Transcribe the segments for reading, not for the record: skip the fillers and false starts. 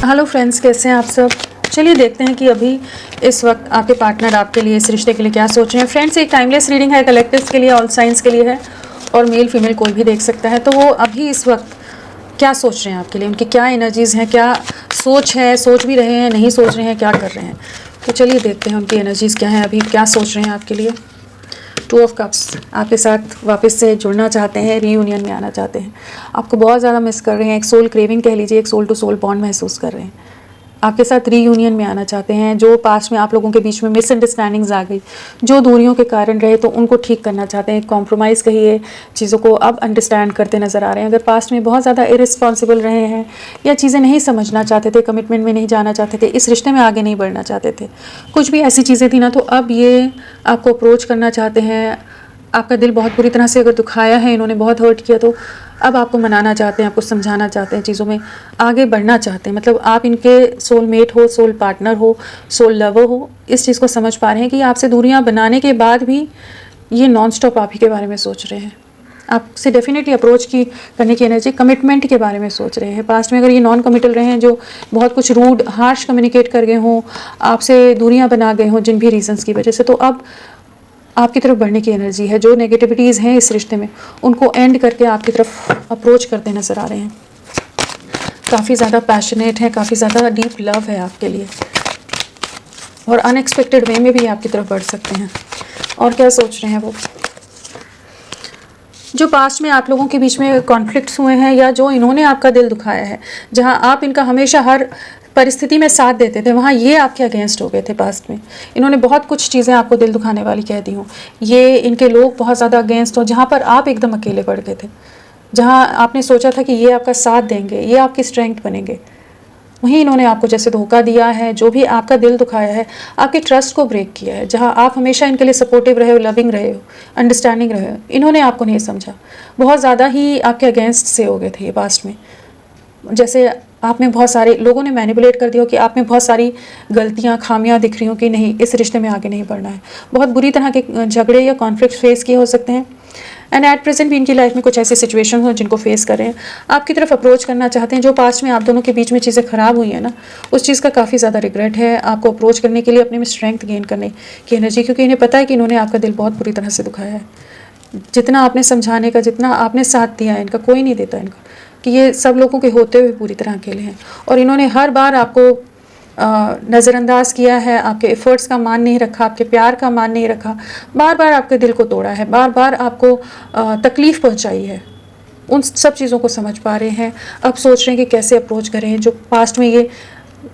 Hello friends, कैसे हैं आप सब। चलिए देखते हैं कि अभी इस वक्त आपके पार्टनर आपके लिए, इस रिश्ते के लिए क्या सोच रहे हैं। फ्रेंड्स, एक टाइमलेस रीडिंग है, कलेक्टिव्स के लिए, ऑल साइंस के लिए है और मेल फीमेल कोई भी देख सकता है। तो वो अभी इस वक्त क्या सोच रहे हैं आपके लिए, उनकी क्या एनर्जीज़ हैं, क्या सोच है, सोच भी रहे हैं, नहीं सोच रहे हैं, क्या कर रहे हैं। तो चलिए देखते हैं उनकी एनर्जीज़ क्या हैं, अभी क्या सोच रहे हैं आपके लिए। 2 ऑफ कप्स, आपके साथ वापस से जुड़ना चाहते हैं, रीयूनियन में आना चाहते हैं, आपको बहुत ज़्यादा मिस कर रहे हैं, एक सोल क्रेविंग कह लीजिए, एक सोल टू सोल बॉन्ड महसूस कर रहे हैं, आपके साथ रीयूनियन में आना चाहते हैं। जो पास्ट में आप लोगों के बीच में मिसअंडरस्टैंडिंग्स आ गई, जो दूरियों के कारण रहे, तो उनको ठीक करना चाहते हैं। कॉम्प्रोमाइज़ कहिए, चीज़ों को अब अंडरस्टैंड करते नज़र आ रहे हैं। अगर पास्ट में बहुत ज़्यादा इरिस्पॉन्सिबल रहे हैं या चीज़ें नहीं समझना चाहते थे, कमिटमेंट में नहीं जाना चाहते थे, इस रिश्ते में आगे नहीं बढ़ना चाहते थे, कुछ भी ऐसी चीज़ें थी ना, तो अब ये आपको अप्रोच करना चाहते हैं। आपका दिल बहुत बुरी तरह से अगर दुखाया है, इन्होंने बहुत हर्ट किया, तो अब आपको मनाना चाहते हैं, आपको समझाना चाहते हैं, चीज़ों में आगे बढ़ना चाहते हैं। मतलब आप इनके सोलमेट हो, सोल पार्टनर हो, सोल लवर हो, इस चीज़ को समझ पा रहे हैं कि आपसे दूरियां बनाने के बाद भी ये नॉन स्टॉप आप ही के बारे में सोच रहे हैं। आपसे डेफिनेटली अप्रोच करने की एनर्जी, कमिटमेंट के बारे में सोच रहे हैं। पास्ट में अगर ये नॉन कमिटल रहे हैं, जो बहुत कुछ रूड हार्श कम्युनिकेट कर गए हों, आपसे दूरियाँ बना गए हों जिन भी रीजंस की वजह से, तो अब आपकी तरफ बढ़ने की एनर्जी है। जो नेगेटिविटीज़ हैं इस रिश्ते में, उनको एंड करके आपकी तरफ अप्रोच करते नज़र आ रहे हैं। काफ़ी ज़्यादा पैशनेट है, काफ़ी ज़्यादा डीप लव है आपके लिए, और अनएक्सपेक्टेड वे में भी आपकी तरफ बढ़ सकते हैं। और क्या सोच रहे हैं वो। जो पास्ट में आप लोगों के बीच में कॉन्फ्लिक्ट्स हुए हैं, या जो इन्होंने आपका दिल दुखाया है, जहां आप इनका हमेशा हर परिस्थिति में साथ देते थे, वहाँ ये आपके अगेंस्ट हो गए थे। पास्ट में इन्होंने बहुत कुछ चीज़ें आपको दिल दुखाने वाली कह दी हों, ये इनके लोग बहुत ज़्यादा अगेंस्ट हो, जहाँ पर आप एकदम अकेले पड़ गए थे, जहाँ आपने सोचा था कि ये आपका साथ देंगे, ये आपकी स्ट्रेंथ बनेंगे, वहीं इन्होंने आपको जैसे धोखा दिया है, जो भी आपका दिल दुखाया है, आपके ट्रस्ट को ब्रेक किया है। जहाँ आप हमेशा इनके लिए सपोर्टिव रहे हो, लविंग रहे हो, अंडरस्टैंडिंग रहे हो, इन्होंने आपको नहीं समझा, बहुत ज़्यादा ही आपके अगेंस्ट से हो गए थे ये पास्ट में। जैसे आप में बहुत सारे लोगों ने मैनिपुलेट कर दिया हो कि आप में बहुत सारी गलतियां, खामियां दिख रही हो कि नहीं, इस रिश्ते में आगे नहीं बढ़ना है। बहुत बुरी तरह के झगड़े या कॉन्फ्लिक्ट फेस किए हो सकते हैं, एंड एट प्रेजेंट भी इनकी लाइफ में कुछ ऐसी सिचुएशन हो जिनको फेस कर रहे हैं, आपकी तरफ अप्रोच करना चाहते हैं। जो पास्ट में आप दोनों के बीच में चीज़ें ख़राब हुई हैं ना, उस चीज़ का काफ़ी ज़्यादा रिग्रेट है आपको अप्रोच करने के लिए, अपने में स्ट्रेंथ गेन करने की एनर्जी, क्योंकि इन्हें पता है कि इन्होंने आपका दिल बहुत बुरी तरह से दुखाया है। जितना आपने समझाने का, जितना आपने साथ दिया है इनका, कोई नहीं देता इनका, कि ये सब लोगों के होते हुए पूरी तरह अकेले हैं। और इन्होंने हर बार आपको नज़रअंदाज किया है, आपके एफ़र्ट्स का मान नहीं रखा, आपके प्यार का मान नहीं रखा, बार बार आपके दिल को तोड़ा है, बार बार आपको तकलीफ़ पहुंचाई है। उन सब चीज़ों को समझ पा रहे हैं, अब सोच रहे हैं कि कैसे अप्रोच करें। जो पास्ट में ये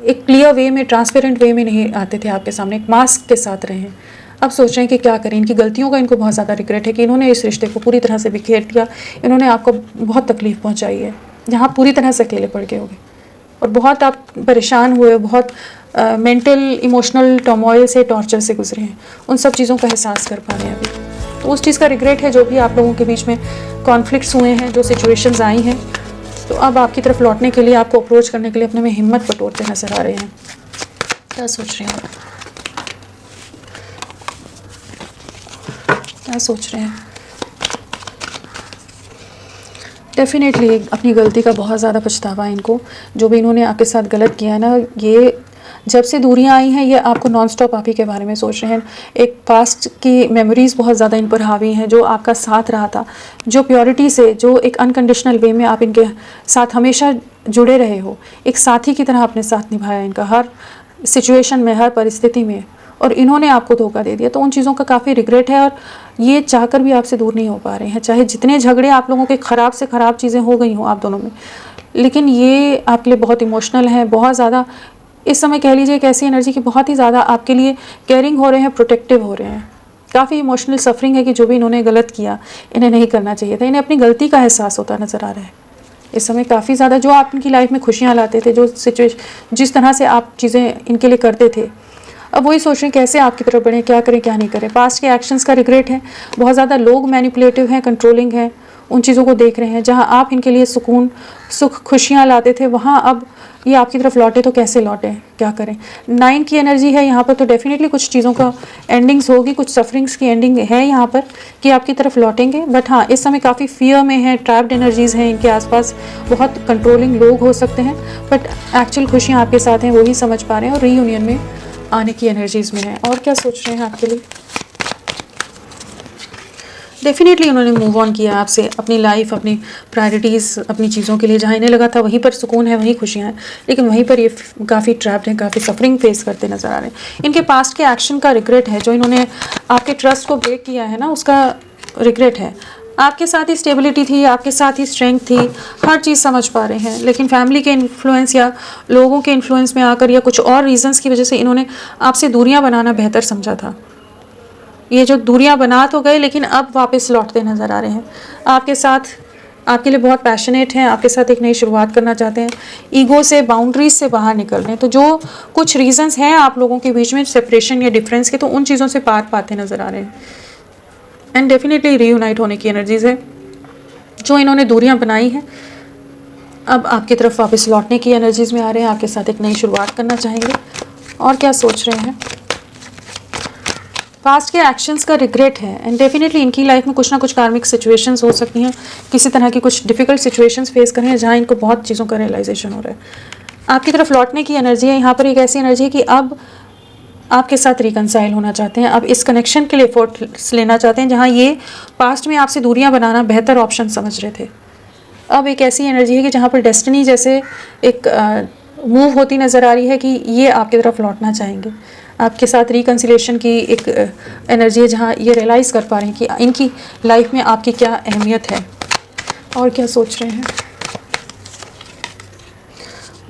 एक क्लियर वे में, ट्रांसपेरेंट वे में नहीं आते थे आपके सामने, एक मास्क के साथ रहे हैं, अब सोच रहे हैं कि क्या करें। इनकी गलतियों का इनको बहुत ज़्यादा रिग्रेट है कि इन्होंने इस रिश्ते को पूरी तरह से बिखेर दिया, इन्होंने आपको बहुत तकलीफ़ पहुंचाई है, जहाँ पूरी तरह से अकेले पड़ गए होंगे, और बहुत आप परेशान हुए, बहुत मेंटल इमोशनल टर्मोइल से, टॉर्चर से गुजरे हैं, उन सब चीज़ों का एहसास कर पा रहे हैं अभी। तो उस चीज़ का रिग्रेट है, जो भी आप लोगों के बीच में कॉन्फ्लिक्ट्स हुए हैं, जो सिचुएशंस आई हैं, तो अब आपकी तरफ लौटने के लिए, आपको अप्रोच करने के लिए अपने में हिम्मत बटोरते नज़र आ रहे हैं। क्या सोच रहे हैं आप, क्या सोच रहे हैं। डेफिनेटली अपनी गलती का बहुत ज़्यादा पछतावा है इनको, जो भी इन्होंने आपके साथ गलत किया है ना। ये जब से दूरियां आई हैं, ये आपको नॉन स्टॉप आप ही के बारे में सोच रहे हैं। एक पास्ट की मेमोरीज़ बहुत ज़्यादा इन पर हावी हैं, जो आपका साथ रहा था, जो प्योरिटी से, जो एक अनकंडीशनल वे में आप इनके साथ हमेशा जुड़े रहे हो, एक साथी की तरह अपने साथ निभाया इनका, हर सिचुएशन में, हर परिस्थिति में, और इन्होंने आपको धोखा दे दिया। तो उन चीज़ों का काफ़ी रिग्रेट है, और ये चाहकर भी आपसे दूर नहीं हो पा रहे हैं, चाहे जितने झगड़े आप लोगों के ख़राब से ख़राब चीज़ें हो गई हों आप दोनों में, लेकिन ये आपके लिए बहुत इमोशनल है, बहुत ज़्यादा इस समय कह लीजिए एक ऐसी एनर्जी की बहुत ही ज़्यादा आपके लिए केयरिंग हो रहे हैं, प्रोटेक्टिव हो रहे हैं। काफ़ी इमोशनल सफरिंग है कि जो भी इन्होंने गलत किया, इन्हें नहीं करना चाहिए था, इन्हें अपनी गलती का एहसास होता नज़र आ रहा है इस समय काफ़ी ज़्यादा। जो आप इनकी लाइफ में खुशियाँ लाते थे, जो सिचुएशन, जिस तरह से आप चीज़ें इनके लिए करते थे, अब वही सोच रहे हैं कैसे आपकी तरफ बढ़ें, क्या करें क्या नहीं करें। पास्ट के एक्शंस का रिग्रेट है, बहुत ज़्यादा लोग मैनिपुलेटिव हैं, कंट्रोलिंग हैं, उन चीज़ों को देख रहे हैं। जहाँ आप इनके लिए सुकून, सुख, खुशियाँ लाते थे, वहाँ अब ये आपकी तरफ लौटे तो कैसे लौटे, क्या करें। 9 की एनर्जी है यहाँ पर, तो डेफिनेटली कुछ चीज़ों का एंडिंग्स होगी, कुछ सफरिंग्स की एंडिंग है यहाँ पर कि आपकी तरफ लौटेंगे। बट हाँ, इस समय काफ़ी फियर में है, ट्रैप्ड एनर्जीज़ हैं इनके आसपास, बहुत कंट्रोलिंग लोग हो सकते हैं, बट एक्चुअल खुशियाँ आपके साथ हैं, वो ही समझ पा रहे हैं और रीयूनियन में आने की एनर्जीज़ में है। और क्या सोच रहे हैं आपके लिए? डेफिनेटली उन्होंने मूव ऑन किया आपसे, अपनी लाइफ, अपनी प्रायोरिटीज़, अपनी चीज़ों के लिए जहाँ इन्हें लगा था वहीं पर सुकून है, वहीं खुशियाँ हैं, लेकिन वहीं पर ये काफ़ी ट्रैप्ड हैं, काफ़ी सफरिंग फेस करते नज़र आ रहे हैं। इनके पास्ट के एक्शन का रिग्रेट है, जो इन्होंने आपके ट्रस्ट को ब्रेक किया है ना, उसका रिग्रेट है। आपके साथ ही स्टेबिलिटी थी, आपके साथ ही स्ट्रेंथ थी, हर चीज़ समझ पा रहे हैं, लेकिन फैमिली के इन्फ्लुएंस या लोगों के इन्फ्लुएंस में आकर या कुछ और रीजंस की वजह से इन्होंने आपसे दूरियां बनाना बेहतर समझा था। ये जो दूरियां बना तो गए, लेकिन अब वापस लौटते नज़र आ रहे हैं आपके साथ, आपके लिए बहुत पैशनेट हैं, आपके साथ एक नई शुरुआत करना चाहते हैं, ईगो से, बाउंड्रीज से बाहर निकल रहे हैं। तो जो कुछ रीजंस हैं आप लोगों के बीच में सेपरेशन या डिफरेंस के, तो उन चीज़ों से पार पाते नज़र आ रहे हैं। एंड डेफिनेटली रीयूनाइट होने की एनर्जीज है। जो इन्होंने दूरियां बनाई हैं, अब आपकी तरफ वापस लौटने की एनर्जीज में आ रहे हैं, आपके साथ एक नई शुरुआत करना चाहेंगे। और क्या सोच रहे हैं? पास्ट के एक्शंस का रिग्रेट है, एंड डेफिनेटली इनकी लाइफ में कुछ ना कुछ कार्मिक सिचुएशंस हो सकती हैं, किसी तरह की कुछ डिफिकल्ट सिचुएशंस फेस कर रहे हैं जहाँ इनको बहुत चीज़ों का रियलाइजेशन हो रहा है। आपकी तरफ लौटने की एनर्जी है। यहाँ पर एक ऐसी एनर्जी है कि अब आपके साथ रिकनसाइल होना चाहते हैं, अब इस कनेक्शन के लिए एफर्ट्स लेना चाहते हैं, जहाँ ये पास्ट में आपसे दूरियां बनाना बेहतर ऑप्शन समझ रहे थे। अब एक ऐसी एनर्जी है कि जहाँ पर डेस्टिनी जैसे एक मूव होती नज़र आ रही है कि ये आपकी तरफ लौटना चाहेंगे, आपके साथ रिकन्सिलेशन की एक एनर्जी है, जहाँ ये रियलाइज़ कर पा रहे हैं कि इनकी लाइफ में आपकी क्या अहमियत है। और क्या सोच रहे हैं?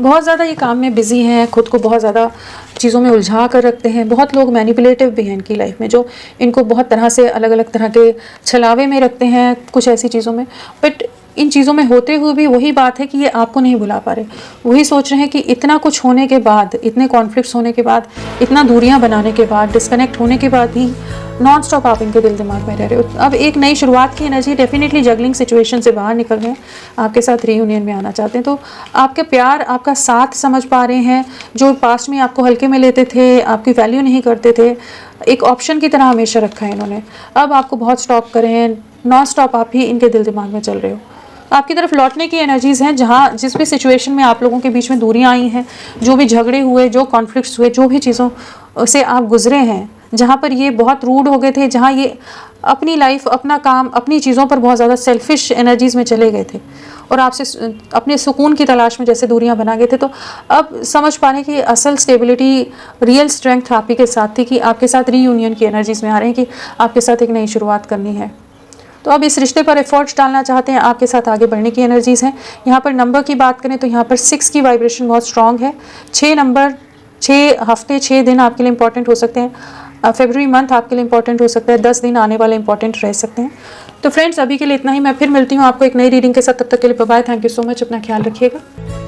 बहुत ज़्यादा ये काम में बिज़ी हैं, खुद को बहुत ज़्यादा चीज़ों में उलझा कर रखते हैं। बहुत लोग मैनिपुलेटिव भी हैं इनकी लाइफ में, जो इनको बहुत तरह से अलग अलग तरह के छलावे में रखते हैं कुछ ऐसी चीज़ों में। बट इन चीज़ों में होते हुए भी वही बात है कि ये आपको नहीं भुला पा रहे। वही सोच रहे हैं कि इतना कुछ होने के बाद, इतने कॉन्फ्लिक्ट्स होने के बाद, इतना दूरियां बनाने के बाद, डिस्कनेक्ट होने के बाद भी नॉन स्टॉप आप इनके दिल दिमाग में रह रहे हो। अब एक नई शुरुआत की एनर्जी, डेफिनेटली जगलिंग सिचुएशन से बाहर निकल रहे हैं, आपके साथ रीयूनियन में आना चाहते हैं। तो आपके प्यार, आपका साथ समझ पा रहे हैं। जो पास्ट में आपको हल्के में लेते थे, आपकी वैल्यू नहीं करते थे, एक ऑप्शन की तरह हमेशा रखा है इन्होंने, अब आपको बहुत स्टॉप करे हैं, नॉन स्टॉप आप ही इनके दिल दिमाग में चल रहे हो। आपकी तरफ लौटने की एनर्जीज हैं, जहाँ जिस भी सिचुएशन में आप लोगों के बीच में दूरियां आई हैं, जो भी झगड़े हुए, जो कॉन्फ्लिक्ट्स हुए, जो भी चीज़ों से आप गुजरे हैं, जहाँ पर ये बहुत रूड हो गए थे, जहाँ ये अपनी लाइफ, अपना काम, अपनी चीज़ों पर बहुत ज़्यादा सेल्फिश एनर्जीज़ में चले गए थे और आपसे अपने सुकून की तलाश में जैसे दूरियां बना गए थे, तो अब समझ पाने की असल स्टेबिलिटी, रियल स्ट्रेंथ आप ही के साथ थी कि आपके साथ रीयूनियन की एनर्जीज़ में आ रहे हैं कि आपके साथ एक नई शुरुआत करनी है। तो अब इस रिश्ते पर एफर्ट्स डालना चाहते हैं, आपके साथ आगे बढ़ने की एनर्जीज़ हैं। यहाँ पर नंबर की बात करें तो यहाँ पर 6 की वाइब्रेशन बहुत स्ट्रॉन्ग है। 6 नंबर, 6 हफ्ते, 6 दिन आपके लिए इंपॉर्टेंट हो सकते हैं। फरवरी मंथ आपके लिए इंपॉर्टेंट हो सकता है, 10 दिन आने वाले इंपॉर्टेंट रह सकते हैं। तो फ्रेंड्स, अभी के लिए इतना ही। मैं फिर मिलती हूँ आपको एक नई रीडिंग के साथ, तब तक के लिए bye bye. Thank you so much, अपना ख्याल रखिएगा।